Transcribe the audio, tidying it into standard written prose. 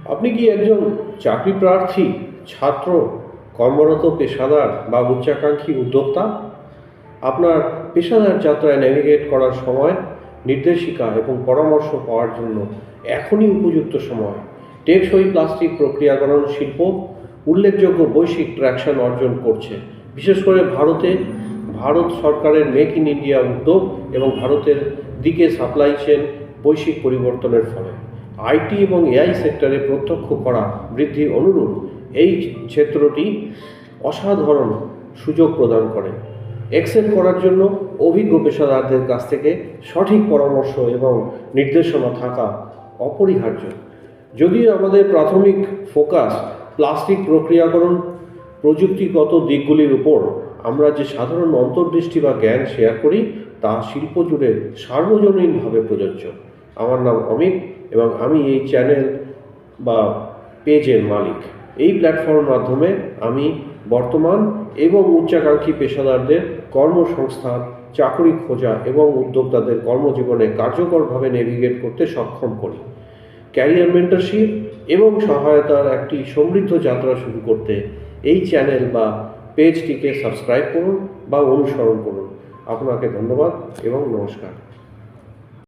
আপনি কি একজন চাকরি প্রার্থী, ছাত্র, কর্মরত পেশাদার বা উচ্চাকাঙ্ক্ষী উদ্যোক্তা? আপনার পেশাদার যাত্রায় নেভিগেট করার সময়, নির্দেশিকা এবং পরামর্শ পাওয়ার জন্য এখনই উপযুক্ত সময়। টেকসই প্লাস্টিক প্রক্রিয়াকরণ শিল্প উল্লেখযোগ্য বৈশ্বিক ট্র্যাকশন অর্জন করছে, বিশেষ করে ভারত সরকারের মেক ইন ইন্ডিয়া উদ্যোগ এবং ভারতের দিকে সাপ্লাই চেন বৈশ্বিক পরিবর্তনের ফলে। আইটি এবং এআই সেক্টরে প্রত্যক্ষ করা বৃদ্ধির অনুরূপ এই ক্ষেত্রটি অসাধারণ সুযোগ প্রদান করে। এক্সেল করার জন্য অভিজ্ঞ পেশাদারদের কাছ থেকে সঠিক পরামর্শ এবং নির্দেশনা থাকা অপরিহার্য। যদিও আমাদের প্রাথমিক ফোকাস প্লাস্টিক প্রক্রিয়াকরণ প্রযুক্তিগত দিকগুলির উপর, আমরা যে সাধারণ অন্তর্দৃষ্টি বা জ্ঞান শেয়ার করি তা শিল্প জুড়ে সার্বজনীনভাবে প্রযোজ্য। আমার নাম অমিত এবং আমি এই চ্যানেল বা পেজের মালিক। এই প্ল্যাটফর্মের মাধ্যমে আমি বর্তমান এবং উচ্চাকাঙ্ক্ষী পেশাদারদের কর্মসংস্থান, চাকরি খোঁজা এবং উদ্যোক্তাদের কর্মজীবনে কার্যকরভাবে নেভিগেট করতে সক্ষম করি। ক্যারিয়ার মেন্টরশিপ এবং সহায়তার একটি সমৃদ্ধ যাত্রা শুরু করতে এই চ্যানেল বা পেজটিকে সাবস্ক্রাইব করুন বা অনুসরণ করুন। আপনাকে ধন্যবাদ এবং নমস্কার।